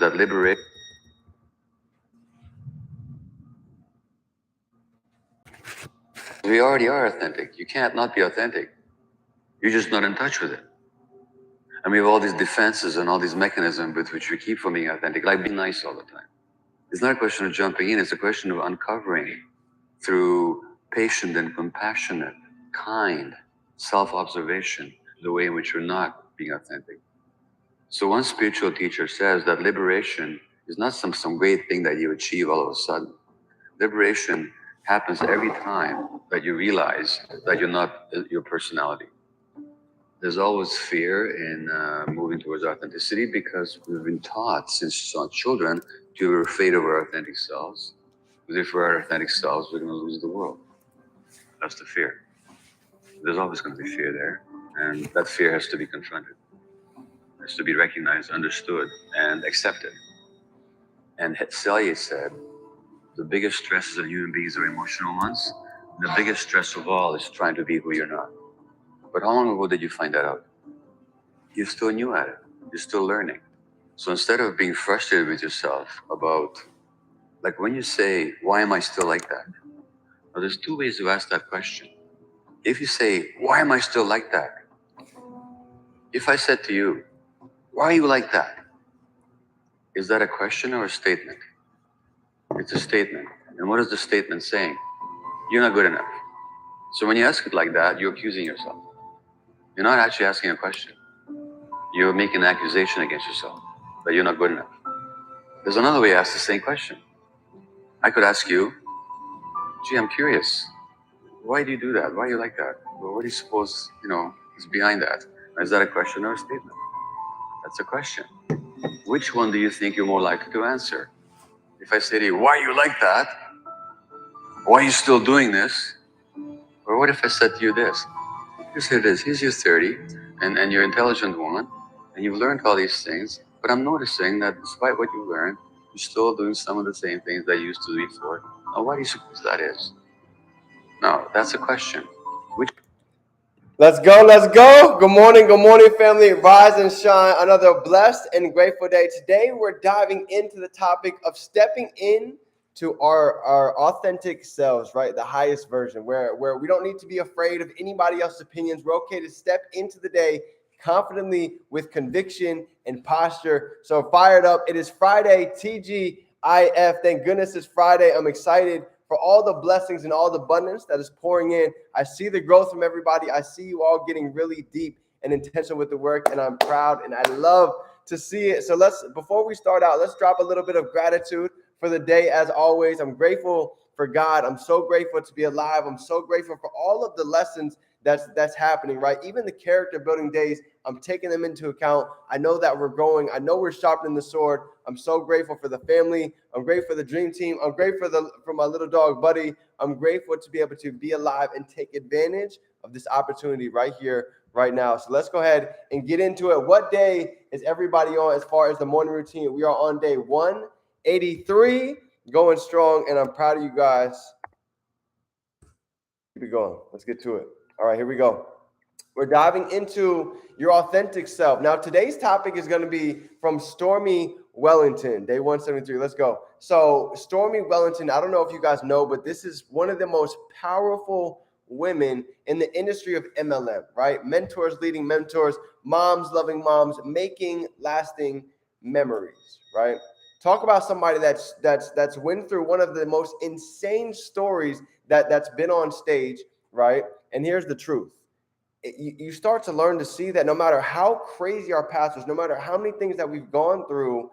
that liberation. We already are authentic. You can't not be authentic. You're just not in touch with it. And we have all these defenses and all these mechanisms with which we keep from being authentic, like being nice all the time. It's not a question of jumping in, it's a question of uncovering through patient and compassionate, kind self-observation, the way in which you're not being authentic. So one spiritual teacher says that liberation is not some great thing that you achieve all of a sudden. Liberation happens every time that you realize that you're not your personality. There's always fear in moving towards authenticity because we've been taught since children to be afraid of our authentic selves. Because if we're our authentic selves, we're going to lose the world. That's the fear. There's always going to be fear there, and that fear has to be confronted. It has to be recognized, understood, and accepted. And Selye said, the biggest stresses of human beings are emotional ones. And the biggest stress of all is trying to be who you're not. But how long ago did you find that out? You're still new at it. You're still learning. So instead of being frustrated with yourself about, like when you say, why am I still like that? Now there's two ways to ask that question. If you say, why am I still like that? If I said to you, why are you like that? Is that a question or a statement? It's a statement. And what is the statement saying? You're not good enough. So when you ask it like that, you're accusing yourself. You're not actually asking a question. You're making an accusation against yourself that you're not good enough. There's another way to ask the same question. I could ask you, gee, I'm curious. Why do you do that? Why are you like that? Well, what do you suppose, is behind that? Is that a question or a statement? That's a question. Which one do you think you're more likely to answer? If I say to you, why are you like that? Why are you still doing this? Or what if I said to you this? Here it is. Here's your 30, and you're an intelligent woman, and you've learned all these things, but I'm noticing that despite what you learned, you're still doing some of the same things that you used to do before. Now, why do you suppose that is? Now, that's a question. Let's go, let's go. Good morning, family. Rise and shine. Another blessed and grateful day. Today, we're diving into the topic of stepping in to our authentic selves, right? The highest version, where we don't need to be afraid of anybody else's opinions. We're okay to step into the day confidently with conviction and posture. So fired up. It is Friday, TGIF. Thank goodness it's Friday. I'm excited for all the blessings and all the abundance that is pouring in. I see the growth from everybody. I see you all getting really deep and intentional with the work, and I'm proud and I love to see it. So before we start out, let's drop a little bit of gratitude for the day. As always, I'm grateful for God. I'm so grateful to be alive. I'm so grateful for all of the lessons that's happening, right? Even the character building days, I'm taking them into account. I know that we're growing. I know we're sharpening the sword. I'm so grateful for the family. I'm grateful for the dream team. I'm grateful for my little dog, Buddy. I'm grateful to be able to be alive and take advantage of this opportunity right here, right now. So let's go ahead and get into it. What day is everybody on as far as the morning routine? We are on day 183, going strong, and I'm proud of you guys. Keep it going. Let's get to it. All right, here we go. We're diving into your authentic self. Now, today's topic is going to be from Stormy Wellington, day 173. Let's go. So, Stormy Wellington, I don't know if you guys know, but this is one of the most powerful women in the industry of MLM, right? Mentors leading mentors, moms loving moms, making lasting memories, right? Talk about somebody that's went through one of the most insane stories that's been on stage, right? And here's the truth. You start to learn to see that no matter how crazy our past is, no matter how many things that we've gone through,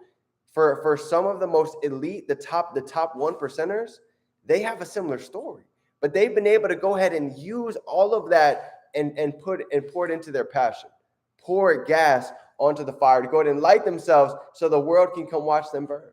for some of the most elite, the top 1%ers, they have a similar story. But they've been able to go ahead and use all of that and pour it into their passion, pour gas onto the fire to go ahead and light themselves so the world can come watch them burn,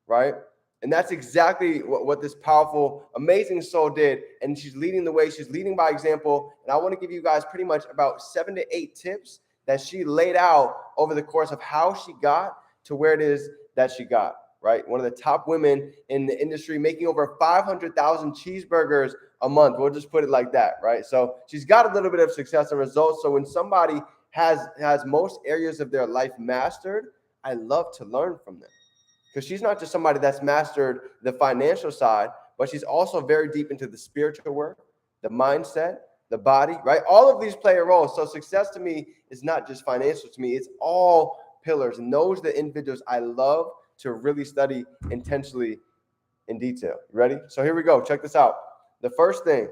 right? And that's exactly what this powerful, amazing soul did. And she's leading the way. She's leading by example. And I want to give you guys pretty much about 7 to 8 tips that she laid out over the course of how she got to where it is that she got, right? One of the top women in the industry, making over 500,000 cheeseburgers a month. We'll just put it like that, right? So she's got a little bit of success and results. So when somebody has most areas of their life mastered, I love to learn from them. because she's not just somebody that's mastered the financial side, but she's also very deep into the spiritual work, the mindset, the body, right? All of these play a role. So success to me is not just financial to me. It's all pillars. And those are the individuals I love to really study intensely in detail. You ready? So here we go. Check this out. The first thing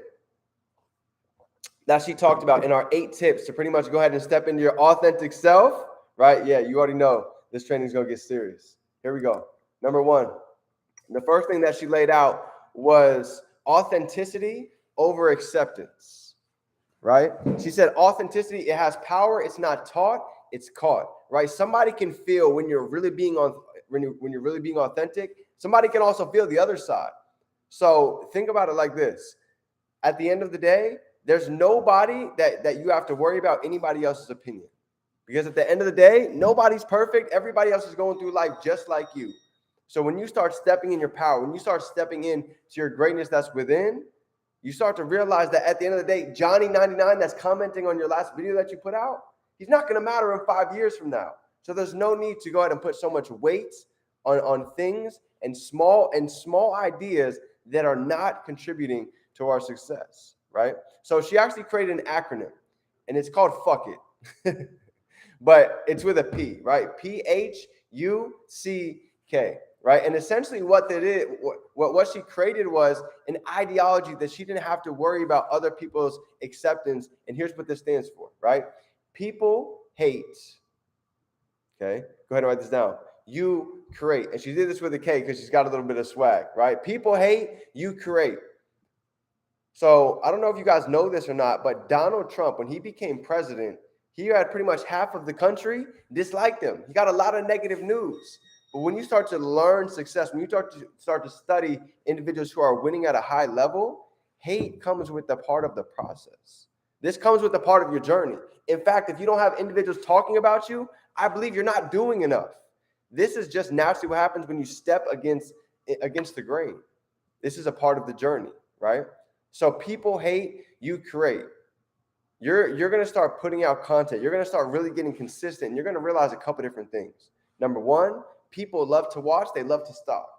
that she talked about in our 8 tips to pretty much go ahead and step into your authentic self, right? Yeah, you already know this training is going to get serious. Here we go. Number 1, the first thing that she laid out was authenticity over acceptance, right? She said authenticity, it has power. It's not taught, it's caught, right? Somebody can feel when you're really being when you're really being authentic. Somebody can also feel the other side. So think about it like this. At the end of the day, there's nobody that you have to worry about anybody else's opinion. Because at the end of the day, nobody's perfect. Everybody else is going through life just like you. So when you start stepping in your power, when you start stepping into your greatness that's within, you start to realize that at the end of the day, Johnny 99 that's commenting on your last video that you put out, he's not going to matter in 5 years from now. So there's no need to go ahead and put so much weight on things and small ideas that are not contributing to our success, right? So she actually created an acronym, and it's called Fuck It. But it's with a P, right? PHUCK, right? And essentially what that is, what she created was an ideology that she didn't have to worry about other people's acceptance. And here's what this stands for, right? People hate. Okay, go ahead and write this down. You create. And she did this with a K because she's got a little bit of swag, right? People hate, you create. So I don't know if you guys know this or not, but Donald Trump, when he became president, he had pretty much half of the country disliked him. He got a lot of negative news. But when you start to learn success, when you start to study individuals who are winning at a high level, hate comes with the part of the process. This comes with the part of your journey. In fact, if you don't have individuals talking about you, I believe you're not doing enough. This is just naturally what happens when you step against the grain. This is a part of the journey, right? So people hate, you create. You're going to start putting out content. You're going to start really getting consistent. And you're going to realize a couple different things. Number 1, people love to watch. They love to stop.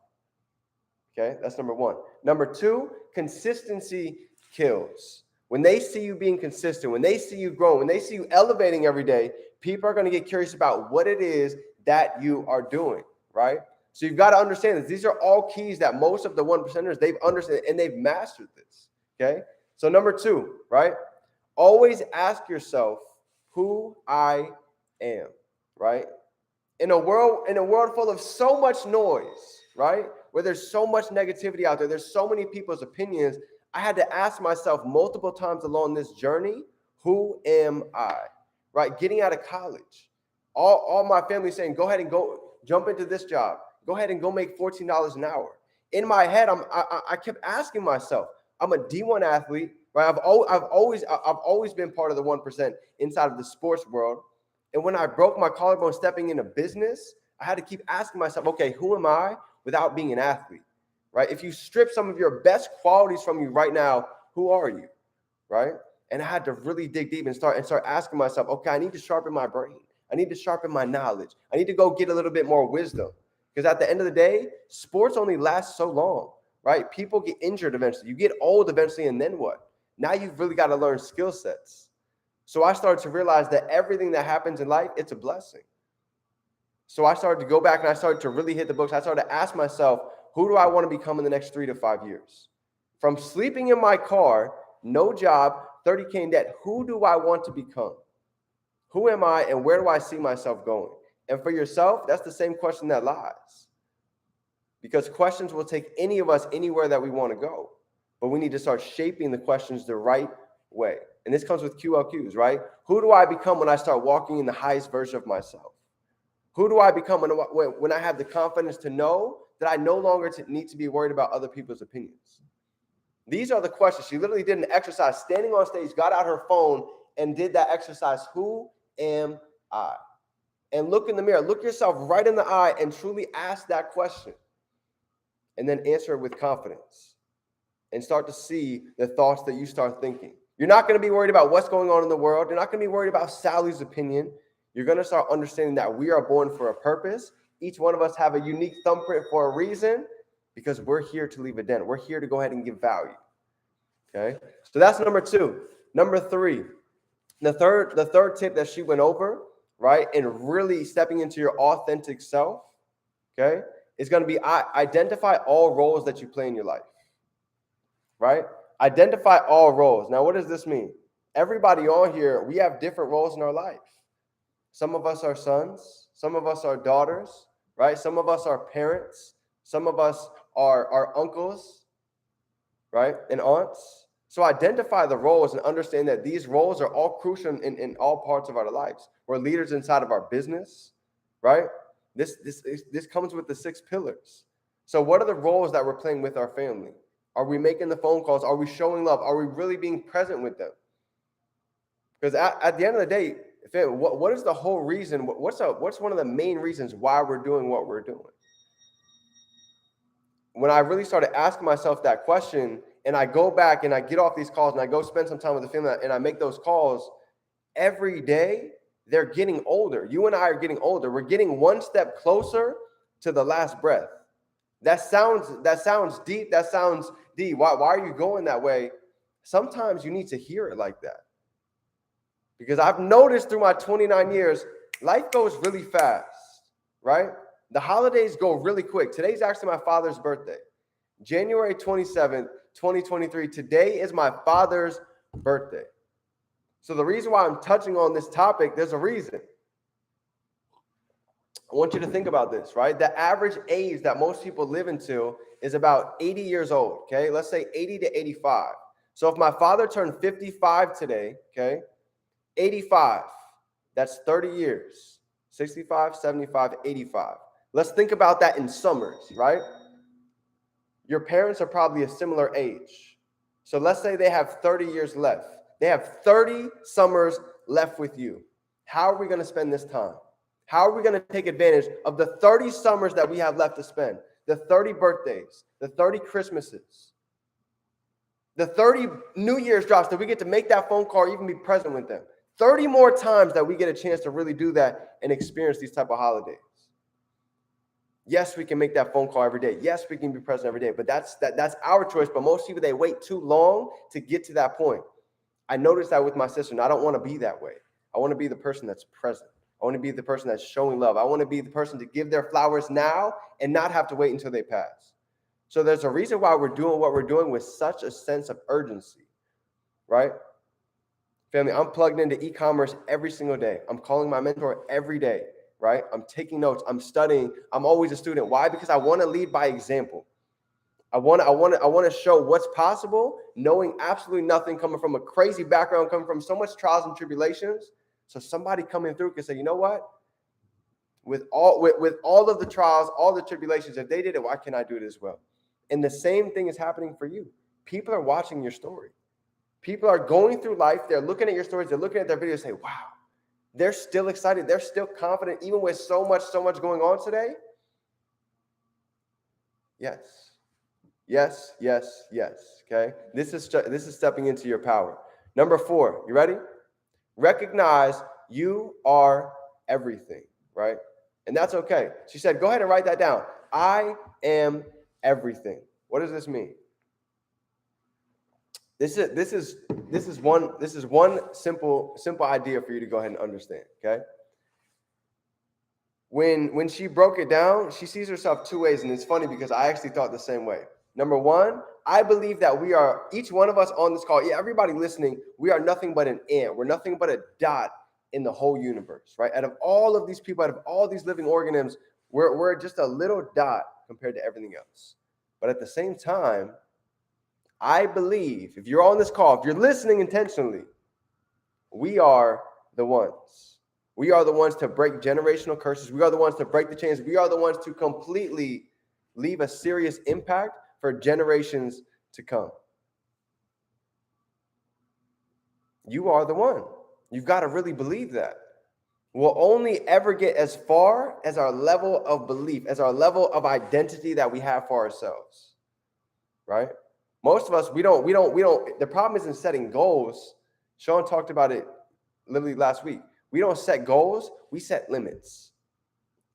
Okay, that's number 1. Number 2, consistency kills. When they see you being consistent, when they see you growing, when they see you elevating every day, people are going to get curious about what it is that you are doing, right? So you've got to understand this. These are all keys that most of the 1%ers, they've understood and they've mastered this, okay? So number 2, right? Always ask yourself who I am, right? In a world full of so much noise, right? Where there's so much negativity out there, there's so many people's opinions. I had to ask myself multiple times along this journey, who am I, right? Getting out of college, all my family saying, go ahead and go jump into this job. Go ahead and go make $14 an hour. In my head, I kept asking myself, I'm a D1 athlete. Right? I've always been part of the 1% inside of the sports world. And when I broke my collarbone stepping into business, I had to keep asking myself, okay, who am I without being an athlete? Right? If you strip some of your best qualities from you right now, who are you? Right? And I had to really dig deep and start asking myself, okay, I need to sharpen my brain. I need to sharpen my knowledge. I need to go get a little bit more wisdom. Because at the end of the day, sports only last so long, right? People get injured eventually. You get old eventually, and then what? Now you've really got to learn skill sets. So I started to realize that everything that happens in life, it's a blessing. So I started to go back and I started to really hit the books. I started to ask myself, who do I want to become in the next 3 to 5 years? From sleeping in my car, no job, 30K in debt, who do I want to become? Who am I and where do I see myself going? And for yourself, that's the same question that lies. Because questions will take any of us anywhere that we want to go. But we need to start shaping the questions the right way. And this comes with QLQs, right? Who do I become when I start walking in the highest version of myself? Who do I become when I have the confidence to know that I no longer need to be worried about other people's opinions? These are the questions. She literally did an exercise, standing on stage, got out her phone, and did that exercise. Who am I? And look in the mirror. Look yourself right in the eye and truly ask that question. And then answer it with confidence. And start to see the thoughts that you start thinking. You're not going to be worried about what's going on in the world. You're not going to be worried about Sally's opinion. You're going to start understanding that we are born for a purpose Each one of us have a unique thumbprint for a reason, because we're here to leave a dent. We're here to go ahead and give value. Okay, so that's number 2. Number 3, the third tip that she went over, right, and really stepping into your authentic self, okay, is going to be identify all roles that you play in your life, right? Identify all roles. Now, what does this mean? Everybody on here, we have different roles in our life. Some of us are sons, some of us are daughters, right? Some of us are parents, some of us are uncles, right, and aunts. So identify the roles and understand that these roles are all crucial in all parts of our lives. We're leaders inside of our business, right? This comes with the 6 pillars. So what are the roles that we're playing with our family? Are we making the phone calls? Are we showing love? Are we really being present with them? Because at the end of the day, what is the whole reason? What's one of the main reasons why we're doing what we're doing? When I really started asking myself that question, and I go back and I get off these calls and I go spend some time with the family and I make those calls every day, they're getting older. You and I are getting older. We're getting one step closer to the last breath. That sounds deep. That sounds deep. Why are you going that way? Sometimes you need to hear it like that. Because I've noticed through my 29 years, life goes really fast, right? The holidays go really quick. Today's actually my father's birthday. January 27th, 2023. Today is my father's birthday. So the reason why I'm touching on this topic, there's a reason. I want you to think about this, right? The average age that most people live into is about 80 years old, okay? Let's say 80 to 85. So if my father turned 55 today, okay, 85, that's 30 years. 65, 75, 85. Let's think about that in summers, right? Your parents are probably a similar age. So let's say they have 30 years left. They have 30 summers left with you. How are we going to spend this time? How are we going to take advantage of the 30 summers that we have left to spend? The 30 birthdays, the 30 Christmases, the 30 New Year's drops that we get to make that phone call or even be present with them. 30 more times that we get a chance to really do that and experience these type of holidays. Yes, we can make that phone call every day. Yes, we can be present every day, but that's our choice. But most people, they wait too long to get to that point. I noticed that with my sister, and I don't want to be that way. I want to be the person that's present. I want to be the person that's showing love. I want to be the person to give their flowers now and not have to wait until they pass. So there's a reason why we're doing what we're doing with such a sense of urgency, right? Family, I'm plugged into e-commerce every single day. I'm calling my mentor every day, right? I'm taking notes. I'm studying. I'm always a student. Why? Because I want to lead by example. I want to show what's possible, knowing absolutely nothing, coming from a crazy background, coming from so much trials and tribulations. So somebody coming through can say, you know what? With all of the trials, all the tribulations, if they did it, why can't I do it as well? And the same thing is happening for you. People are watching your story. People are going through life. They're looking at your stories. They're looking at their videos and say, wow, they're still excited. They're still confident, even with so much going on today. Yes. Yes, yes, yes. Okay. This is stepping into your power. Number 4, you ready? Recognize you are everything, right? And that's okay. She said, go ahead and write that down. I am everything. What does this mean? This is one simple idea for you to go ahead and understand. Okay. When she broke it down, she sees herself 2 ways, and it's funny because I actually thought the same way. Number 1, I believe that we are, each one of us on this call, everybody listening, we are nothing but an ant. We're nothing but a dot in the whole universe, right? Out of all of these people, out of all these living organisms, we're just a little dot compared to everything else. But at the same time, I believe if you're on this call, if you're listening intentionally, we are the ones. We are the ones to break generational curses. We are the ones to break the chains. We are the ones to completely leave a serious impact for generations to come. You are the one. You've got to really believe that. We'll only ever get as far as our level of belief, as our level of identity that we have for ourselves, right? Most of us, we don't, the problem isn't setting goals. Sean talked about it literally last week. We don't set goals, we set limits.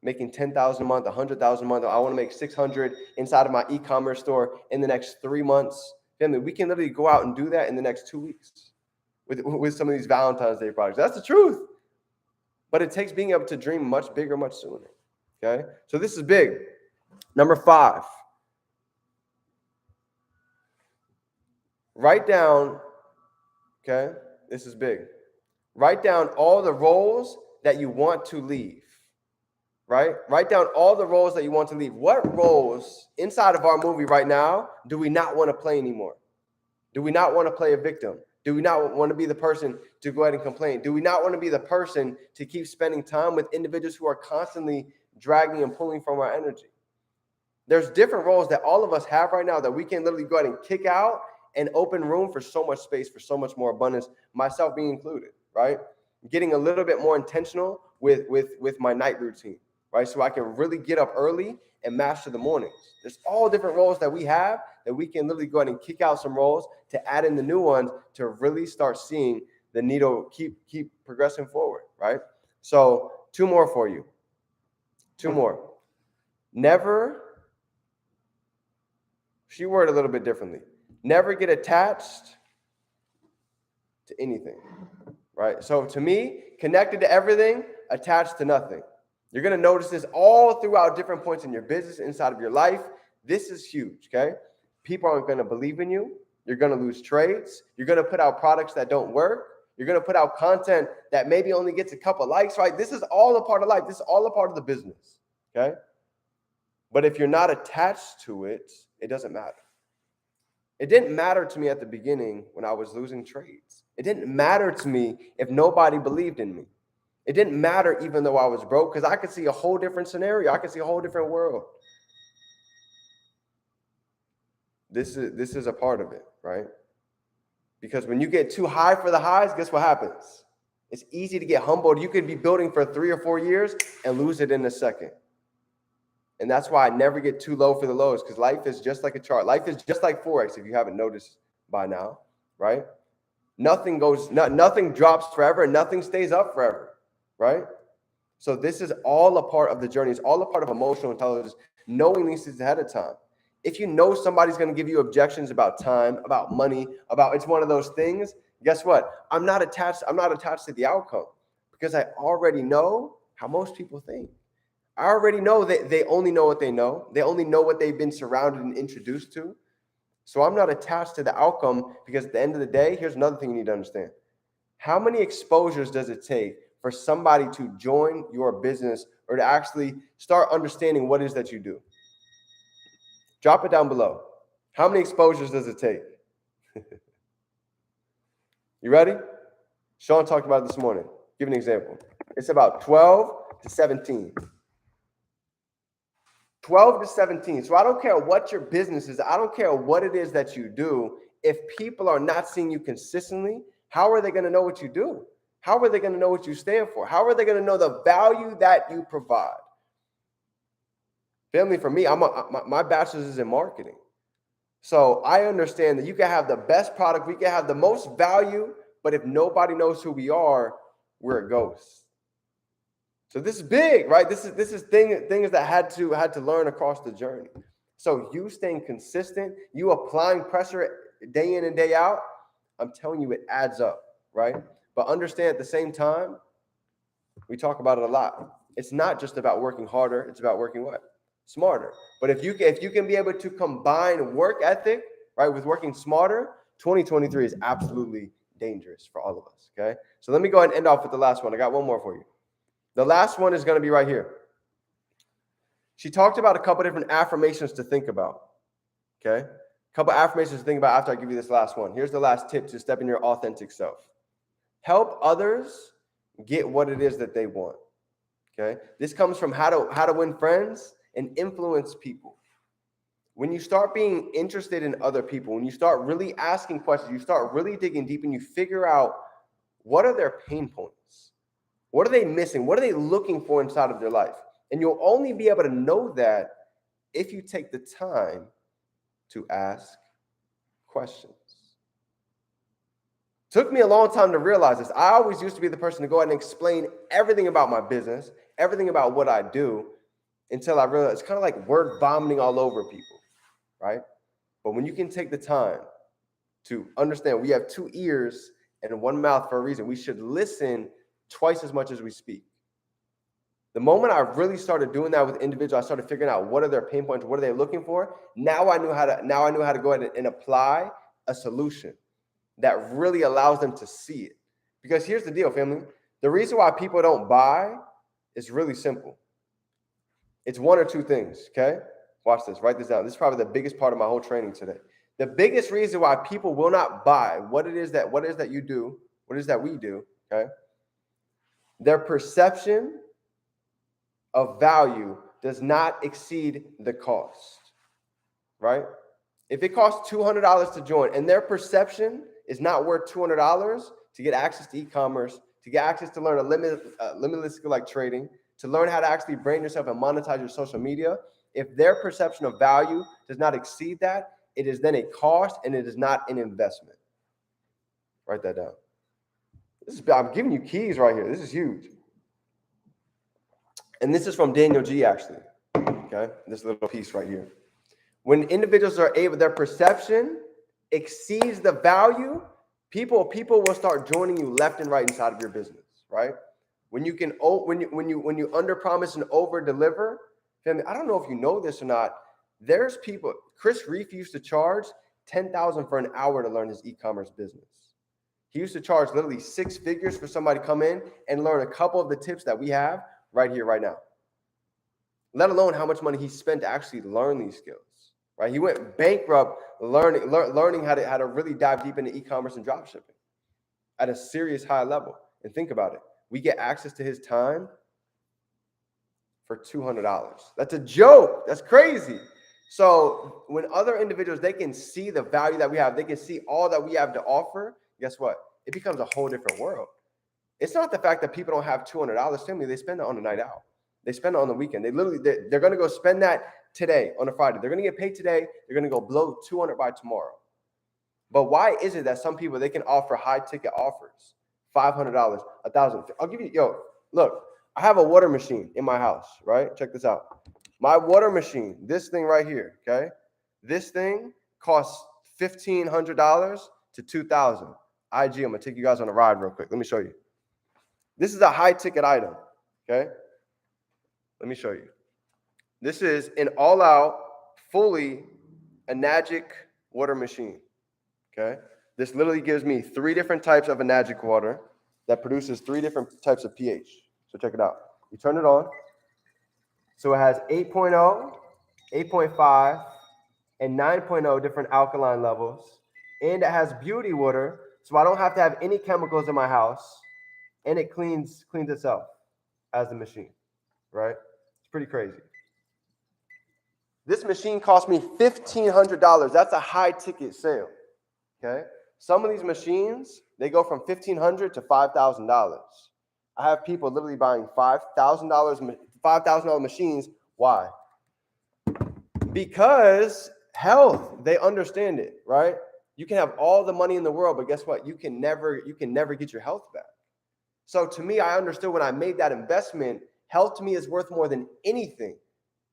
making 10,000 a month, 100,000 a month. I want to make 600 inside of my e-commerce store in the next 3 months. Family, we can literally go out and do that in the next 2 weeks with some of these Valentine's Day products. That's the truth. But it takes being able to dream much bigger, much sooner. Okay? So this is big. Number 5. Write down, okay? This is big. Write down all the roles that you want to leave. Right? Write down all the roles that you want to leave. What roles inside of our movie right now do we not want to play anymore? Do we not want to play a victim? Do we not want to be the person to go ahead and complain? Do we not want to be the person to keep spending time with individuals who are constantly dragging and pulling from our energy? There's different roles that all of us have right now that we can literally go ahead and kick out and open room for so much space, for so much more abundance, myself being included, right? Getting a little bit more intentional with my night routine, right? So I can really get up early and master the mornings. There's all different roles that we have that we can literally go ahead and kick out some roles to add in the new ones to really start seeing the needle keep progressing forward, right? So 2 more for you. 2 more. Never, she worded a little bit differently. Never get attached to anything, right? So to me, connected to everything, attached to nothing. You're going to notice this all throughout different points in your business, inside of your life. This is huge, okay? People aren't going to believe in you. You're going to lose trades. You're going to put out products that don't work. You're going to put out content that maybe only gets a couple likes, right? This is all a part of life. This is all a part of the business, okay? But if you're not attached to it, it doesn't matter. It didn't matter to me at the beginning when I was losing trades. It didn't matter to me if nobody believed in me. It didn't matter even though I was broke, because I could see a whole different scenario. I could see a whole different world. This is a part of it, right? Because when you get too high for the highs, guess what happens? It's easy to get humbled. You could be building for 3 or 4 years and lose it in a second. And that's why I never get too low for the lows, because life is just like a chart. Life is just like Forex, if you haven't noticed by now, right? Nothing drops forever and nothing stays up forever, right? So this is all a part of the journey. It's all a part of emotional intelligence, knowing these things ahead of time. If you know somebody's going to give you objections about time, about money, about it's one of those things, guess what? I'm not attached to the outcome, because I already know how most people think. I already know that they only know what they know. They only know what they've been surrounded and introduced to. So I'm not attached to the outcome, because at the end of the day, here's another thing you need to understand. How many exposures does it take for somebody to join your business or to actually start understanding what it is that you do? Drop it down below. How many exposures does it take? You ready? Sean talked about it this morning. Give an example. It's about 12 to 17. 12 to 17. So I don't care what your business is. I don't care what it is that you do. If people are not seeing you consistently, how are they going to know what you do? How are they going to know what you stand for? How are they going to know the value that you provide? Family, for me, my bachelor's is in marketing. So I understand that you can have the best product, we can have the most value, but if nobody knows who we are, we're a ghost. So this is big, right? This is things that had to learn across the journey. So you staying consistent, you applying pressure day in and day out, I'm telling you, it adds up, right? But understand at the same time, we talk about it a lot. It's not just about working harder, it's about working what? Smarter. But if you can be able to combine work ethic, right, with working smarter, 2023 is absolutely dangerous for all of us, okay? So let me go ahead and end off with the last one. I got one more for you. The last one is going to be right here. She talked about a couple different affirmations to think about, okay? A couple affirmations to think about after I give you this last one. Here's the last tip to step in your authentic self. Help others get what it is that they want, okay? This comes from how to win friends and influence people. When you start being interested in other people, when you start really asking questions, you start really digging deep and you figure out what are their pain points? What are they missing? What are they looking for inside of their life? And you'll only be able to know that if you take the time to ask questions. Took me a long time to realize this. I always used to be the person to go ahead and explain everything about my business, everything about what I do. until I realized it's kind of like word vomiting all over people, right? But when you can take the time to understand we have 2 ears and 1 mouth for a reason, we should listen twice as much as we speak. The moment I really started doing that with individuals, I started figuring out what are their pain points, what are they looking for. Now I knew how to go ahead and apply a solution that really allows them to see it. Because here's the deal, family. The reason why people don't buy is really simple. It's 1 or 2 things, okay? Watch this, write this down. This is probably the biggest part of my whole training today. The biggest reason why people will not buy what it is that you do, what it is that we do, okay? Their perception of value does not exceed the cost, right? If it costs $200 to join and their perception is not worth $200 to get access to e-commerce, to get access to learn a limitless skill like trading, to learn how to actually brand yourself and monetize your social media, if their perception of value does not exceed that, it is then a cost and it is not an investment. Write that down. I'm giving you keys right here. This is huge. And this is from Daniel G, actually. Okay, this little piece right here. When individuals are able, their perception exceeds the value, people will start joining you left and right inside of your business, right? When you under promise and over deliver, family, I don't know if you know this or not. There's people. Chris Reef used to charge $10,000 for an hour to learn his e-commerce business. He used to charge literally 6 figures for somebody to come in and learn a couple of the tips that we have right here, right now. Let alone how much money he spent to actually learn these skills. Right? He went bankrupt learning how to really dive deep into e-commerce and dropshipping at a serious high level. And think about it. We get access to his time for $200. That's a joke. That's crazy. So when other individuals, they can see the value that we have, they can see all that we have to offer, guess what? It becomes a whole different world. It's not the fact that people don't have $200 to me. They spend it on a night out. They spend it on the weekend. They're going to go spend that today on a Friday. They're going to get paid today. They're going to go blow $200 by tomorrow. But why is it that some people, they can offer high ticket offers, $500, $1,000? I'll give you, look, I have a water machine in my house, right? Check this out. My water machine, this thing right here, okay? This thing costs $1,500 to $2,000. IG, I'm going to take you guys on a ride real quick. Let me show you. This is a high ticket item, okay? Let me show you. This is an all-out, fully Enagic water machine, okay? This literally gives me 3 different types of Enagic water that produces 3 different types of pH. So check it out. You turn it on. So it has 8.0, 8.5, and 9.0 different alkaline levels. And it has beauty water, so I don't have to have any chemicals in my house. And it cleans itself as the machine, right? It's pretty crazy. This machine cost me $1,500. That's a high ticket sale, okay? Some of these machines, they go from $1,500 to $5,000. I have people literally buying $5,000 machines. Why? Because health, they understand it, right? You can have all the money in the world, but guess what? You can never get your health back. So to me, I understood when I made that investment, health to me is worth more than anything.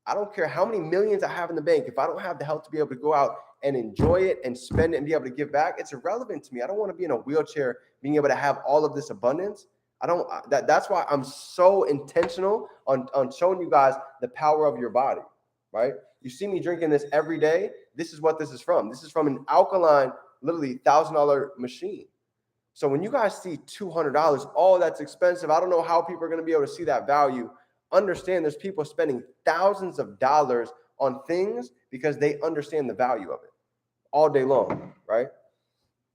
I don't care how many millions I have in the bank. If I don't have the health to be able to go out and enjoy it and spend it and be able to give back, it's irrelevant to me. I don't want to be in a wheelchair being able to have all of this abundance. That's why I'm so intentional on showing you guys the power of your body, right? You see me drinking this every day. This is what this is from. This is from an alkaline, literally $1,000 machine. So when you guys see $200, oh, that's expensive. I don't know how people are going to be able to see that value. Understand there's people spending thousands of dollars on things because they understand the value of it all day long, right?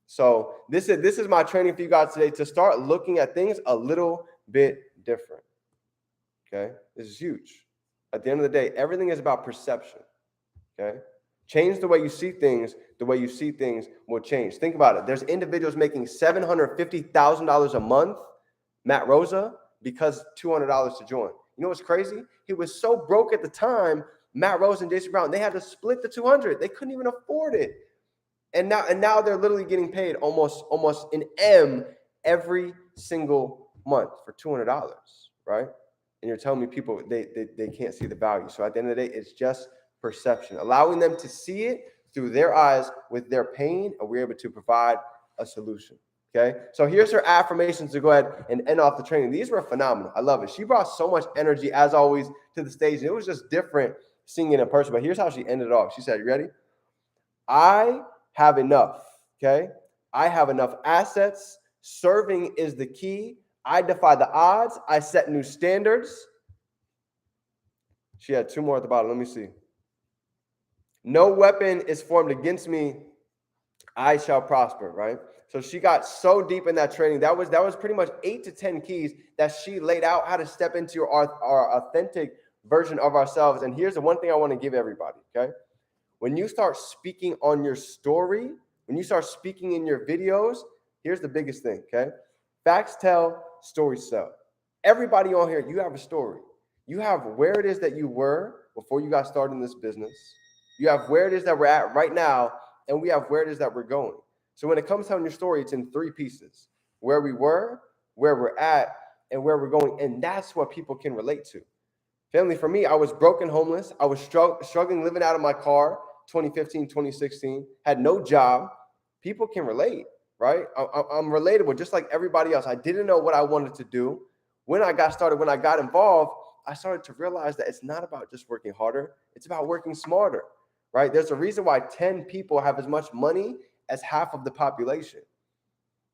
So this is my training for you guys today, to start looking at things a little bit different, okay? This is huge. At the end of the day, everything is about perception, okay? Change the way you see things. The way you see things will change. Think about it. There's individuals making $750,000 a month, Matt Rosa, because $200 to join. You know what's crazy? He was so broke at the time, Matt Rosa and Jason Brown, they had to split the $200. They couldn't even afford it. And now they're literally getting paid almost an M every single month for $200, right? and you're telling me people they can't see the value. So at the end of the day, it's just perception, allowing them to see it through their eyes with their pain, and we're able to provide a solution. Okay, so here's her affirmations to go ahead and end off the training. These were phenomenal. I love it. She brought so much energy, as always, to the stage. And it was just different seeing it in person. But here's how she ended it off. She said, you ready? I have enough. Okay, I have enough assets. Serving is the key. I defy the odds. I set new standards. She had two more at the bottom. Let me see. No weapon is formed against me. I shall prosper, right? So she got so deep in that training. That was pretty much 8 to 10 keys that she laid out how to step into our authentic version of ourselves. And here's the one thing I want to give everybody, okay? When you start speaking on your story, when you start speaking in your videos, here's the biggest thing, okay? Facts tell, stories sell. Everybody on here, you have a story. You have where it is that you were before you got started in this business. You have where it is that we're at right now, and we have where it is that we're going. So when it comes down to your story, it's in 3 pieces: where we were, where we're at, and where we're going. And that's what people can relate to. Family, for me, I was broken, homeless. I was struggling living out of my car, 2015, 2016, had no job. People can relate, right? I'm relatable just like everybody else. I didn't know what I wanted to do. When I got started, when I got involved, I started to realize that it's not about just working harder. It's about working smarter, right? There's a reason why 10 people have as much money as half of the population,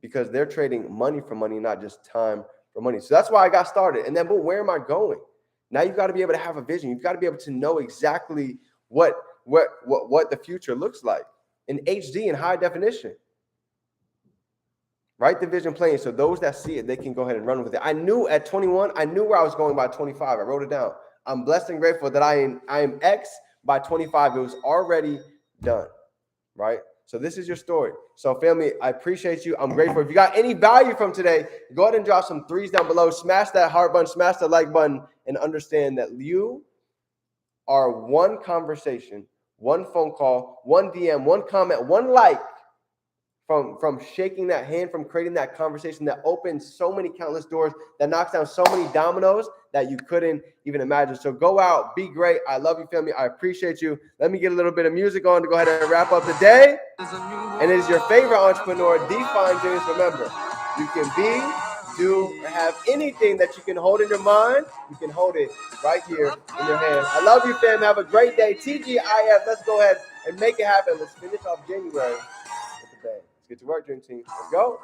because they're trading money for money, not just time for money. So that's why I got started. And then, but where am I going? Now you've got to be able to have a vision. You've got to be able to know exactly what the future looks like in HD, in high definition. Write the vision plain so those that see it, they can go ahead and run with it. I knew at 21, I knew where I was going by 25. I wrote it down. I'm blessed and grateful that I am X by 25. It was already done, right? So this is your story. So family, I appreciate you. I'm grateful. If you got any value from today, go ahead and drop some 3s down below. Smash that heart button, smash that like button, and understand that you are one conversation, one phone call, one DM, one comment, one like from shaking that hand, from creating that conversation that opens so many countless doors, that knocks down so many dominoes that you couldn't even imagine. So go out, be great. I love you, family. I appreciate you. Let me get a little bit of music on to go ahead and wrap up the day. And it is your favorite entrepreneur, Define Dreams. Remember, you can be, do, or have anything that you can hold in your mind. You can hold it right here in your hand. I love you, fam. Have a great day. TGIF. Let's go ahead and make it happen. Let's finish off January with the bang. Let's get to work, Dream Team. Let's go.